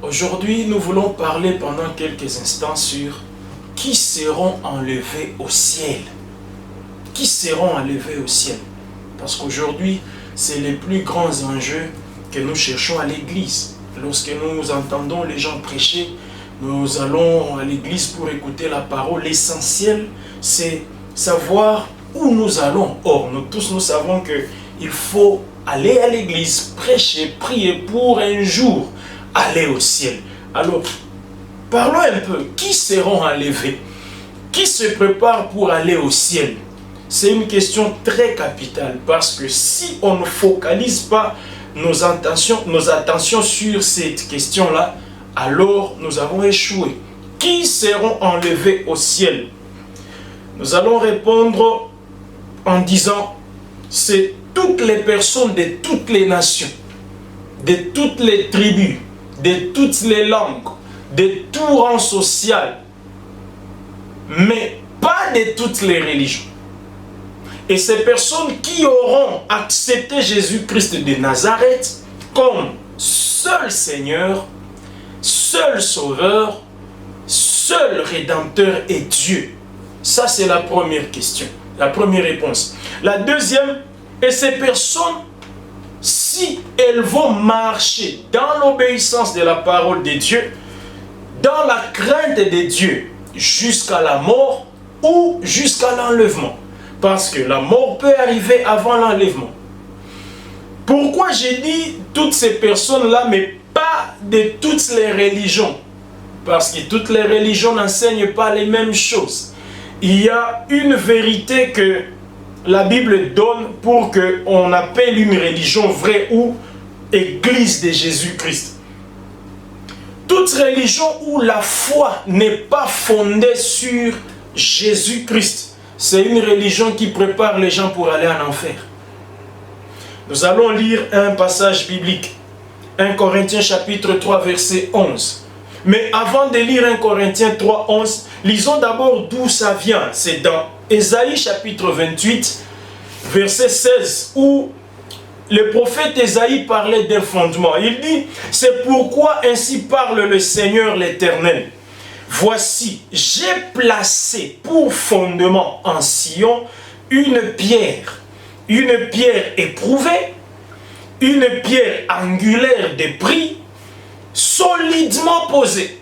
Aujourd'hui, nous voulons parler pendant quelques instants sur qui seront enlevés au ciel. Qui seront enlevés au ciel? Parce qu'aujourd'hui, c'est les plus grands enjeux que nous cherchons à l'église. Lorsque nous entendons les gens prêcher, nous allons à l'église pour écouter la parole. L'essentiel, c'est savoir où nous allons. Or, nous tous, nous savons qu'il faut aller à l'église, prêcher, prier pour un jour aller au ciel. Alors, parlons un peu. Qui seront enlevés? Qui se prépare pour aller au ciel? C'est une question très capitale parce que si on ne focalise pas nos attentions sur cette question-là, alors nous avons échoué. Qui seront enlevés au ciel? Nous allons répondre en disant, c'est toutes les personnes de toutes les nations, de toutes les tribus, de toutes les langues, de tout rang social, mais pas de toutes les religions. Et ces personnes qui auront accepté Jésus-Christ de Nazareth comme seul Seigneur, seul Sauveur, seul Rédempteur et Dieu. Ça, c'est la première question, la première réponse. La deuxième, et ces personnes, si elles vont marcher dans l'obéissance de la parole de Dieu, dans la crainte de Dieu, jusqu'à la mort ou jusqu'à l'enlèvement. Parce que la mort peut arriver avant l'enlèvement. Pourquoi j'ai dit toutes ces personnes-là, mais pas de toutes les religions? Parce que toutes les religions n'enseignent pas les mêmes choses. Il y a une vérité que la Bible donne pour qu'on appelle une religion vraie ou Église de Jésus-Christ. Toute religion où la foi n'est pas fondée sur Jésus-Christ, c'est une religion qui prépare les gens pour aller en enfer. Nous allons lire un passage biblique. 1 Corinthiens chapitre 3 verset 11. Mais avant de lire 1 Corinthiens 3, 11, lisons d'abord d'où ça vient. C'est dans Ésaïe chapitre 28, verset 16, où le prophète Ésaïe parlait d'un fondement. Il dit, c'est pourquoi ainsi parle le Seigneur l'Éternel. Voici, j'ai placé pour fondement en Sion une pierre éprouvée, une pierre angulaire de prix, solidement posée.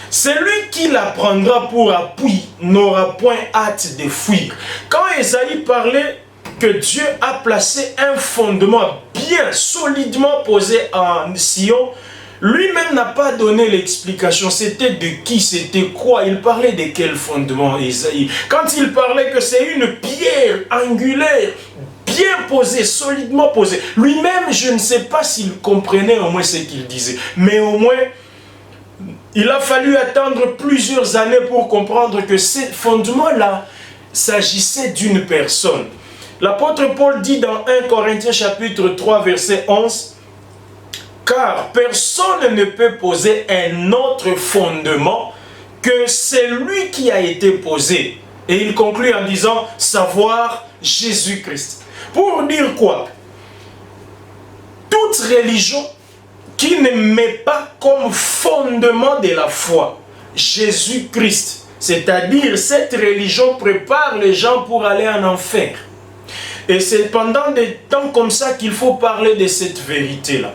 Celui qui la prendra pour appui n'aura point hâte de fuir. Quand Ésaïe parlait que Dieu a placé un fondement bien solidement posé en Sion, lui-même n'a pas donné l'explication. C'était de qui, c'était quoi, il parlait de quel fondement, Ésaïe. Quand il parlait que c'est une pierre angulaire, bien posée, solidement posée, lui-même, je ne sais pas s'il comprenait au moins ce qu'il disait, mais au moins, il a fallu attendre plusieurs années pour comprendre que ce fondement-là s'agissait d'une personne. L'apôtre Paul dit dans 1 Corinthiens chapitre 3 verset 11, « Car personne ne peut poser un autre fondement que celui qui a été posé. » Et il conclut en disant, « Savoir Jésus-Christ. » Pour dire quoi? Toute religion qui ne met pas comme fondement de la foi Jésus-Christ, c'est-à-dire cette religion prépare les gens pour aller en enfer. Et c'est pendant des temps comme ça qu'il faut parler de cette vérité-là.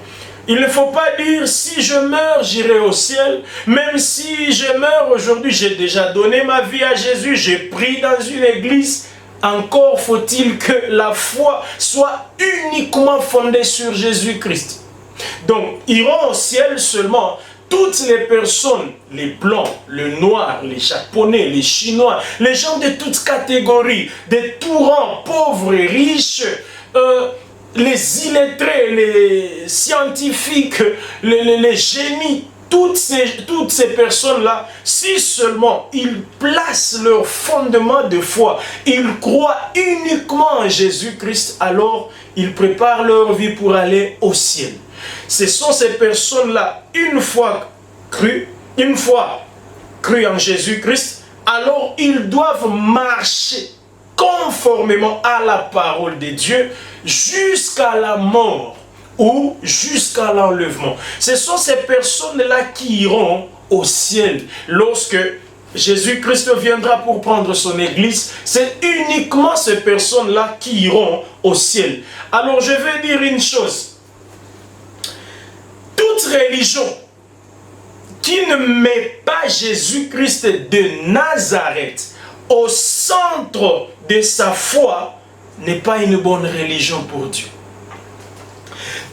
Il ne faut pas dire, si je meurs, j'irai au ciel. Même si je meurs aujourd'hui, j'ai déjà donné ma vie à Jésus, j'ai prié dans une église. Encore faut-il que la foi soit uniquement fondée sur Jésus-Christ. Donc, iront au ciel seulement toutes les personnes, les blancs, les noirs, les japonais, les chinois, les gens de toutes catégories, de tout rang, pauvres et riches, les illettrés, les scientifiques, les génies, toutes ces personnes-là, si seulement ils placent leur fondement de foi, ils croient uniquement en Jésus-Christ, alors ils préparent leur vie pour aller au ciel. Ce sont ces personnes-là, une fois crues en Jésus-Christ, alors ils doivent marcher conformément à la parole de Dieu jusqu'à la mort ou jusqu'à l'enlèvement. Ce sont ces personnes-là qui iront au ciel lorsque Jésus-Christ viendra pour prendre son église. C'est uniquement ces personnes-là qui iront au ciel. Alors je vais dire une chose. Toute religion qui ne met pas Jésus-Christ de Nazareth au centre de sa foi n'est pas une bonne religion pour Dieu.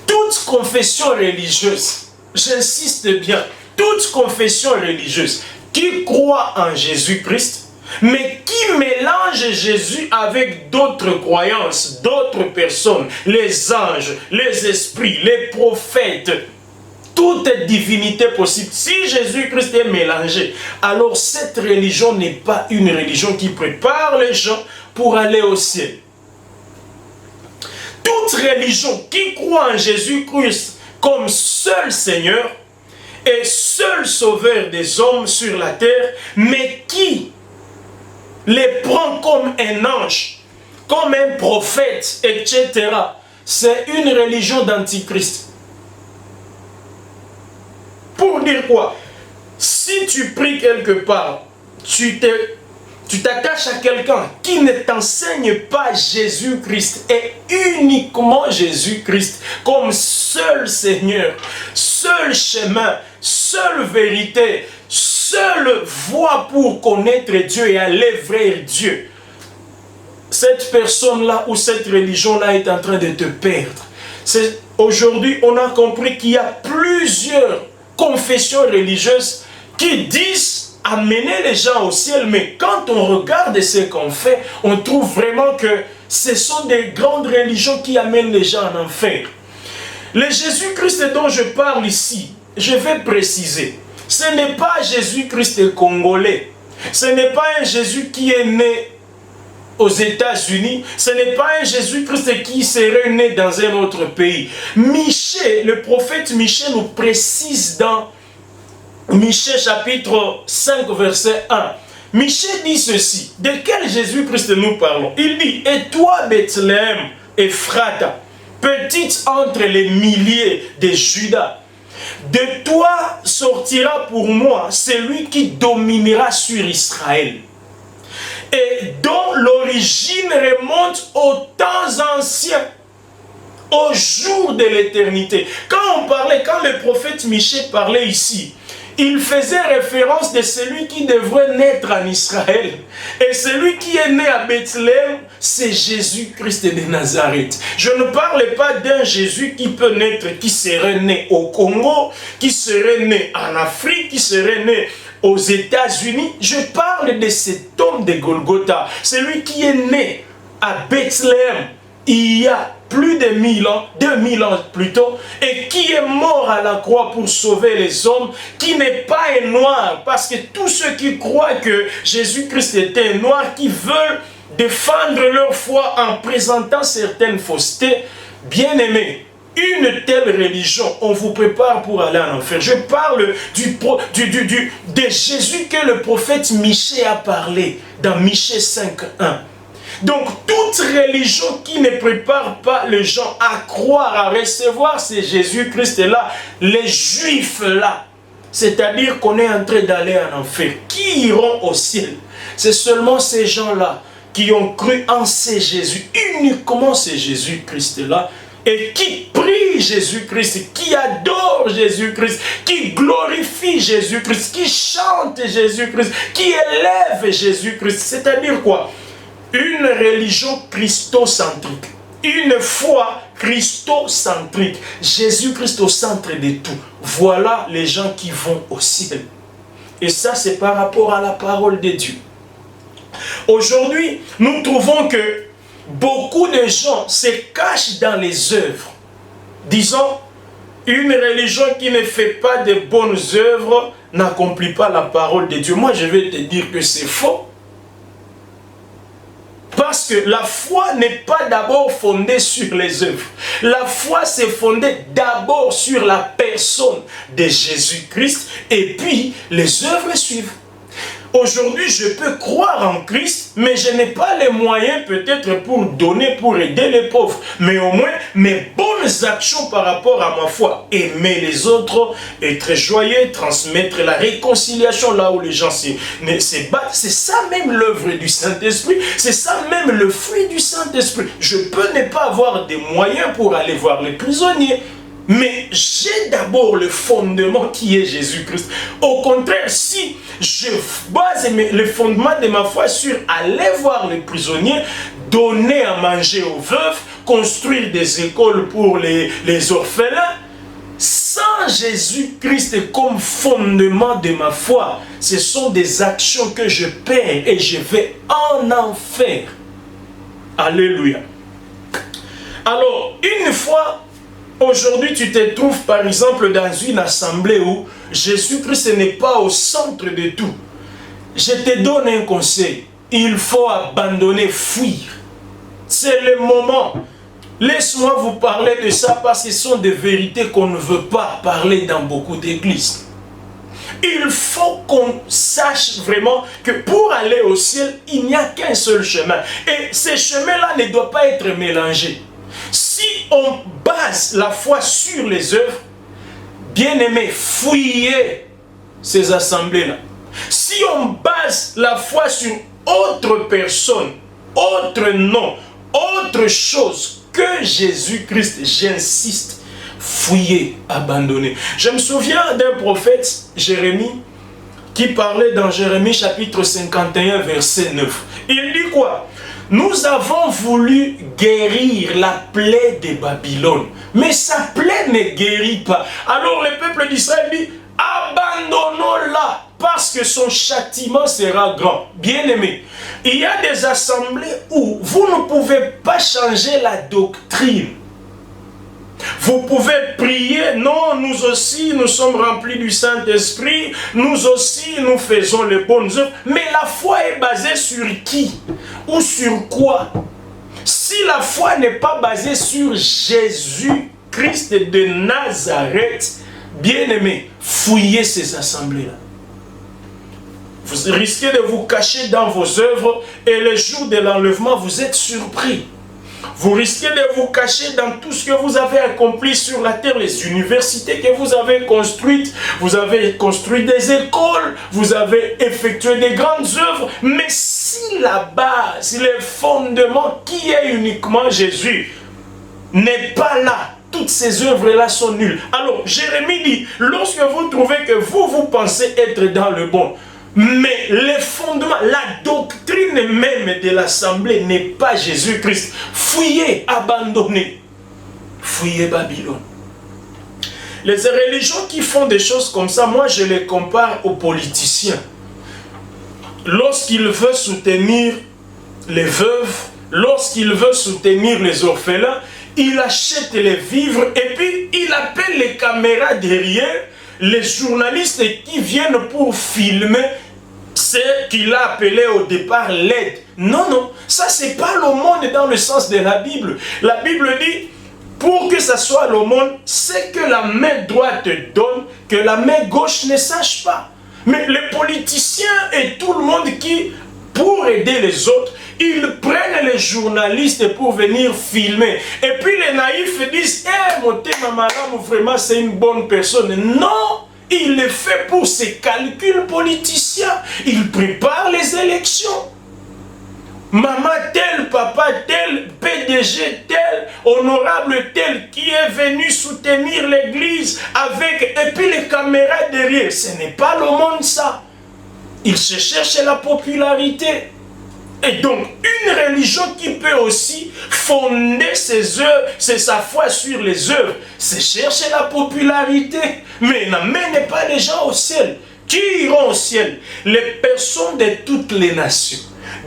Toute confession religieuse, j'insiste bien, toute confession religieuse qui croit en Jésus-Christ, mais qui mélange Jésus avec d'autres croyances, d'autres personnes, les anges, les esprits, les prophètes, toute divinité possible. Si Jésus-Christ est mélangé, alors cette religion n'est pas une religion qui prépare les gens pour aller au ciel. Toute religion qui croit en Jésus-Christ comme seul Seigneur et seul Sauveur des hommes sur la terre, mais qui les prend comme un ange, comme un prophète, etc., c'est une religion d'antichrist. Pour dire quoi? Si tu pries quelque part, tu t'attaches à quelqu'un qui ne t'enseigne pas Jésus-Christ et uniquement Jésus-Christ comme seul Seigneur, seul chemin, seule vérité, seule voie pour connaître Dieu et aller vers Dieu. Cette personne-là ou cette religion-là est en train de te perdre. Aujourd'hui, on a compris qu'il y a plusieurs confessions religieuses qui disent amener les gens au ciel, mais quand on regarde ce qu'on fait, on trouve vraiment que ce sont des grandes religions qui amènent les gens en enfer. Le Jésus-Christ dont je parle ici, je vais préciser, ce n'est pas Jésus-Christ congolais, ce n'est pas un Jésus qui est né aux États-Unis, ce n'est pas un Jésus-Christ qui serait né dans un autre pays. Michée, le prophète Michée nous précise dans Michée chapitre 5 verset 1. Michée dit ceci. De quel Jésus-Christ nous parlons? Il dit, et toi Bethléem, Ephrata, petite entre les milliers de Juda, de toi sortira pour moi celui qui dominera sur Israël, et dont l'origine remonte aux temps anciens, au jour de l'éternité. Quand le prophète Michée parlait ici, il faisait référence de celui qui devrait naître en Israël. Et celui qui est né à Bethléem, c'est Jésus-Christ de Nazareth. Je ne parle pas d'un Jésus qui peut naître, qui serait né au Congo, qui serait né en Afrique, qui serait né aux États-Unis. Je parle de cet homme de Golgotha, celui qui est né à Bethléem il y a plus de 1000 ans, 2000 ans plutôt, et qui est mort à la croix pour sauver les hommes, qui n'est pas un noir, parce que tous ceux qui croient que Jésus-Christ était un noir, qui veulent défendre leur foi en présentant certaines faussetés, bien-aimés, une telle religion, on vous prépare pour aller en enfer. Je parle de Jésus que le prophète Michée a parlé dans Michée 5.1. Donc, toute religion qui ne prépare pas les gens à croire, à recevoir ce Jésus-Christ-là, les Juifs-là, c'est-à-dire qu'on est en train d'aller en enfer, qui iront au ciel? C'est seulement ces gens-là qui ont cru en ce Jésus, uniquement ce Jésus-Christ-là, et qui prient Jésus-Christ, qui adorent Jésus-Christ, qui glorifient Jésus-Christ, qui chantent Jésus-Christ, qui élèvent Jésus-Christ. C'est-à-dire quoi? Une religion christocentrique, une foi christocentrique, Jésus-Christ au centre de tout. Voilà les gens qui vont au ciel. Et ça, c'est par rapport à la parole de Dieu. Aujourd'hui, nous trouvons que beaucoup de gens se cachent dans les œuvres. Disons, une religion qui ne fait pas de bonnes œuvres n'accomplit pas la parole de Dieu. Moi, je vais te dire que c'est faux. Parce que la foi n'est pas d'abord fondée sur les œuvres. La foi s'est fondée d'abord sur la personne de Jésus-Christ et puis les œuvres suivent. Aujourd'hui, je peux croire en Christ, mais je n'ai pas les moyens peut-être pour donner, pour aider les pauvres. Mais au moins, mes bonnes actions par rapport à ma foi, aimer les autres, être joyeux, transmettre la réconciliation là où les gens se battent. C'est ça même l'œuvre du Saint-Esprit, c'est ça même le fruit du Saint-Esprit. Je peux ne pas avoir des moyens pour aller voir les prisonniers, mais j'ai d'abord le fondement qui est Jésus-Christ. Au contraire, si je base le fondement de ma foi sur aller voir les prisonniers, donner à manger aux veuves, construire des écoles pour les orphelins, sans Jésus-Christ comme fondement de ma foi, ce sont des actions que je perds et je vais en enfer. Alléluia. Alors, une fois, aujourd'hui, tu te trouves par exemple dans une assemblée où Jésus-Christ n'est pas au centre de tout. Je te donne un conseil. Il faut abandonner, fuir. C'est le moment. Laisse-moi vous parler de ça parce que ce sont des vérités qu'on ne veut pas parler dans beaucoup d'églises. Il faut qu'on sache vraiment que pour aller au ciel, il n'y a qu'un seul chemin. Et ce chemin-là ne doit pas être mélangé. Si on base la foi sur les œuvres, bien aimé, fuyez ces assemblées-là. Si on base la foi sur autre personne, autre nom, autre chose que Jésus-Christ, j'insiste, fuyez, abandonnez. Je me souviens d'un prophète, Jérémie, qui parlait dans Jérémie chapitre 51, verset 9. Il dit quoi? Nous avons voulu guérir la plaie de Babylone, mais sa plaie ne guérit pas. Alors le peuple d'Israël dit, abandonnons-la, parce que son châtiment sera grand. Bien-aimé, il y a des assemblées où vous ne pouvez pas changer la doctrine. Vous pouvez prier, non, nous aussi, nous sommes remplis du Saint-Esprit, nous aussi, nous faisons les bonnes œuvres, mais la foi est basée sur qui? Ou sur quoi? Si la foi n'est pas basée sur Jésus-Christ de Nazareth, bien-aimé, fouillez ces assemblées-là. Vous risquez de vous cacher dans vos œuvres et le jour de l'enlèvement, vous êtes surpris. Vous risquez de vous cacher dans tout ce que vous avez accompli sur la terre, les universités que vous avez construites, vous avez construit des écoles, vous avez effectué des grandes œuvres, mais si la base, le fondement qui est uniquement Jésus n'est pas là, toutes ces œuvres-là sont nulles. Alors, Jérémie dit, lorsque vous trouvez que vous pensez être dans le bon, mais les fondements, la doctrine même de l'assemblée n'est pas Jésus-Christ. Fuyez, abandonnez. Fuyez Babylone. Les religions qui font des choses comme ça, moi je les compare aux politiciens. Lorsqu'ils veulent soutenir les veuves, lorsqu'ils veulent soutenir les orphelins, il achète les vivres et puis il appelle les caméras derrière, les journalistes qui viennent pour filmer ce qu'il a appelé au départ l'aide. Non, non, ça c'est pas l'aumône dans le sens de la Bible. La Bible dit, pour que ça soit l'aumône, c'est que la main droite donne, que la main gauche ne sache pas. Mais les politiciens et tout le monde qui, pour aider les autres, ils prennent les journalistes pour venir filmer. Et puis les naïfs disent, eh, mon thème Maram, vraiment c'est une bonne personne. Non! Il le fait pour ses calculs politiciens. Il prépare les élections. Maman tel, papa tel, PDG tel, honorable tel, qui est venu soutenir l'église avec, et puis les caméras derrière. Ce n'est pas le monde ça. Il se cherche la popularité. Et donc, une religion qui peut aussi fonder ses œuvres, c'est sa foi sur les œuvres, c'est chercher la popularité, mais n'amène pas les gens au ciel. Qui iront au ciel? Les personnes de toutes les nations,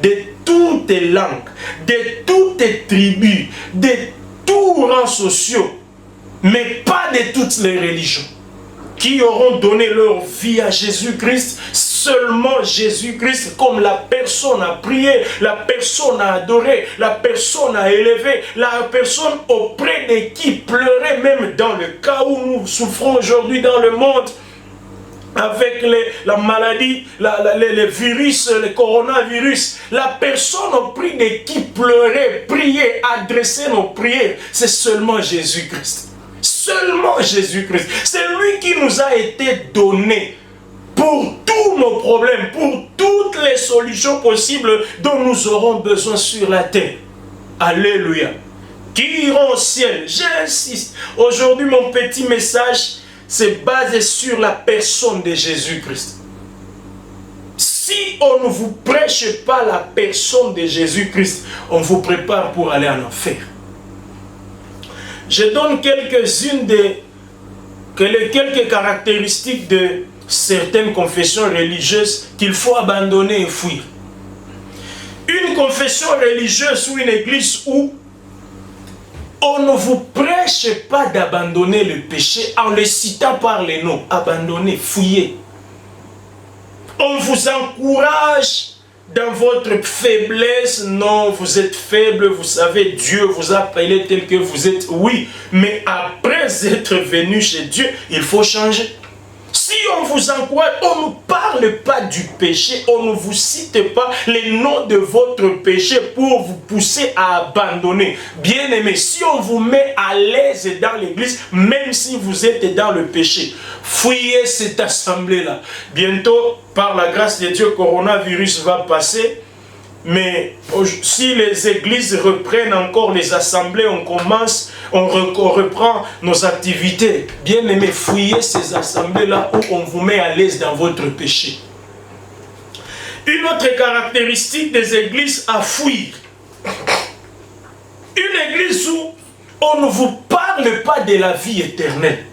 de toutes les langues, de toutes les tribus, de tous rangs sociaux, mais pas de toutes les religions, qui auront donné leur vie à Jésus-Christ, seulement Jésus-Christ, comme la personne a prié, la personne a adoré, la personne a élevé, la personne auprès de qui pleurait même dans le cas où nous souffrons aujourd'hui dans le monde. avec la maladie, les virus, le coronavirus. La personne auprès de qui pleurer, prier, adresser nos prières, c'est seulement Jésus-Christ. Seulement Jésus-Christ. C'est lui qui nous a été donné pour tous nos problèmes, pour toutes les solutions possibles dont nous aurons besoin sur la terre. Alléluia. Qui iront au ciel? J'insiste. Aujourd'hui, mon petit message c'est basé sur la personne de Jésus-Christ. Si on ne vous prêche pas la personne de Jésus-Christ, on vous prépare pour aller en enfer. Je donne quelques-unes quelques caractéristiques de certaines confessions religieuses qu'il faut abandonner et fuir. Une confession religieuse ou une église où on ne vous prêche pas d'abandonner le péché en le citant par les noms. Abandonnez, fuyez. On vous encourage dans votre faiblesse. Non, vous êtes faible, vous savez, Dieu vous a appelé tel que vous êtes. Oui, mais après être venu chez Dieu, il faut changer. Si on vous encourage, on ne parle pas du péché, on ne vous cite pas les noms de votre péché pour vous pousser à abandonner. Bien aimé, si on vous met à l'aise dans l'église, même si vous êtes dans le péché, fuyez cette assemblée-là. Bientôt, par la grâce de Dieu, le coronavirus va passer. Mais si les églises reprennent encore les assemblées, on reprend nos activités. Bien aimé, fuyez ces assemblées-là où on vous met à l'aise dans votre péché. Une autre caractéristique des églises à fuir. Une église où on ne vous parle pas de la vie éternelle.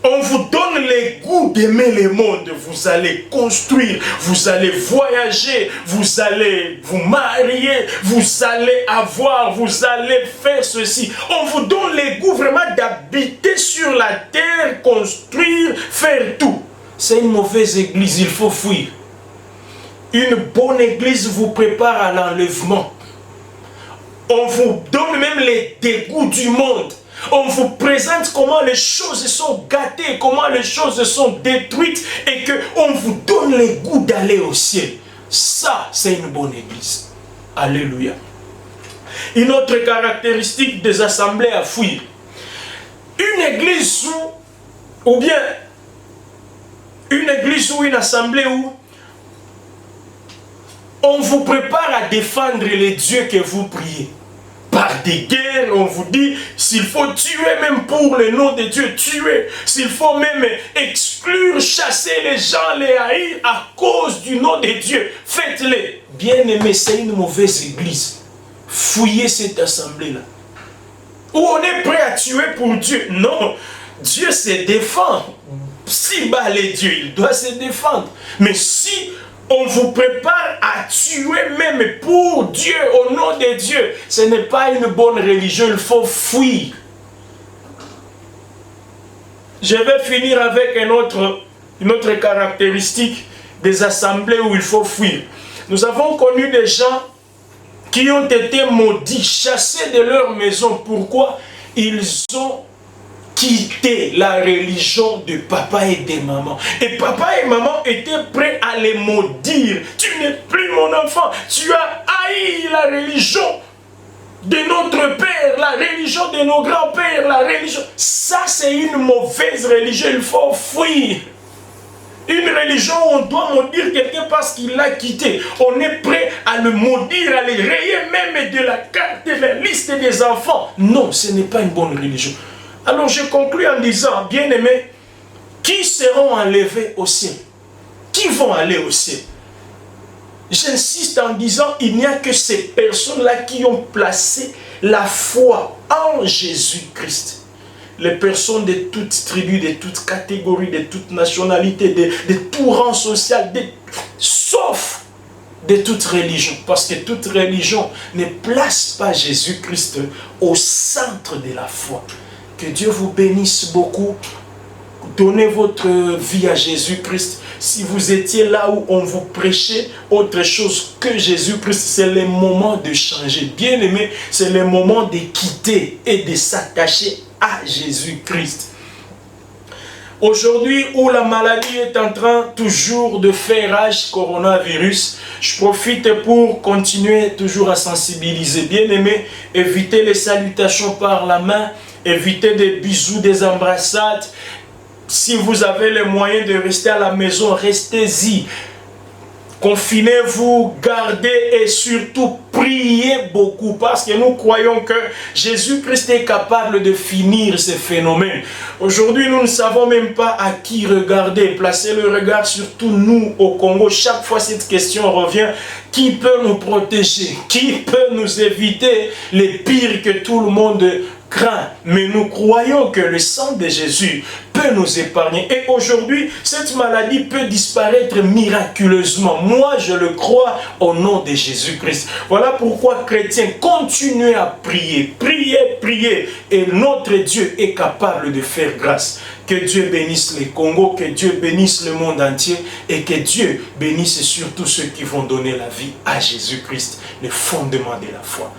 On vous donne les goûts d'aimer le monde. Vous allez construire, vous allez voyager, vous allez vous marier, vous allez avoir, vous allez faire ceci. On vous donne les goûts vraiment d'habiter sur la terre, construire, faire tout. C'est une mauvaise église, il faut fuir. Une bonne église vous prépare à l'enlèvement. On vous donne même les dégoûts du monde. On vous présente comment les choses sont gâtées, comment les choses sont détruites et qu'on vous donne les goûts d'aller au ciel. Ça, c'est une bonne église. Alléluia. Une autre caractéristique des assemblées à fuir. Une église ou bien une église ou une assemblée où on vous prépare à défendre les dieux que vous priez. Par des guerres, on vous dit, s'il faut tuer même pour le nom de Dieu, tuer. S'il faut même exclure, chasser les gens, les haïr à cause du nom de Dieu, faites-le. Bien aimé, c'est une mauvaise église. Fuyez cette assemblée-là. Où on est prêt à tuer pour Dieu. Non, Dieu se défend. Si bat les dieux, il doit se défendre. Mais si on vous prépare à tuer même pour Dieu, au nom de Dieu, ce n'est pas une bonne religion, il faut fuir. Je vais finir avec une autre caractéristique des assemblées où il faut fuir. Nous avons connu des gens qui ont été maudits, chassés de leur maison. Pourquoi? Ils ont quitté la religion de papa et de maman. Et papa et maman étaient prêts à les maudire. Tu n'es plus mon enfant. Tu as haï la religion de notre père, la religion de nos grands-pères, la religion. Ça, c'est une mauvaise religion. Il faut fuir. Une religion où on doit maudire quelqu'un parce qu'il l'a quitté. On est prêt à le maudire, à le rayer même de la carte, de la liste des enfants. Non, ce n'est pas une bonne religion. Alors je conclus en disant, bien aimés, qui seront enlevés au ciel? Qui vont aller au ciel? J'insiste en disant, il n'y a que ces personnes-là qui ont placé la foi en Jésus-Christ. Les personnes de toutes tribus, de toutes catégories, de toutes nationalités, de tout rang social, sauf de toute religion. Parce que toute religion ne place pas Jésus-Christ au centre de la foi. Que Dieu vous bénisse beaucoup. Donnez votre vie à Jésus-Christ. Si vous étiez là où on vous prêchait autre chose que Jésus-Christ, c'est le moment de changer. Bien aimé, c'est le moment de quitter et de s'attacher à Jésus-Christ. Aujourd'hui où la maladie est en train toujours de faire rage, coronavirus, je profite pour continuer toujours à sensibiliser. Bien aimé, évitez les salutations par la main, évitez des bisous, des embrassades. Si vous avez les moyens de rester à la maison, restez-y. Confinez-vous, gardez et surtout priez beaucoup parce que nous croyons que Jésus-Christ est capable de finir ces phénomènes. Aujourd'hui, nous ne savons même pas à qui regarder. Placez le regard surtout nous au Congo. Chaque fois cette question revient, qui peut nous protéger? Qui peut nous éviter les pires que tout le monde craint? Mais nous croyons que le sang de Jésus peut nous épargner. Et aujourd'hui, cette maladie peut disparaître miraculeusement. Moi, je le crois au nom de Jésus-Christ. Voilà pourquoi, chrétiens, continuez à prier. Priez, priez. Et notre Dieu est capable de faire grâce. Que Dieu bénisse les Congo, que Dieu bénisse le monde entier et que Dieu bénisse surtout ceux qui vont donner la vie à Jésus-Christ, le fondement de la foi.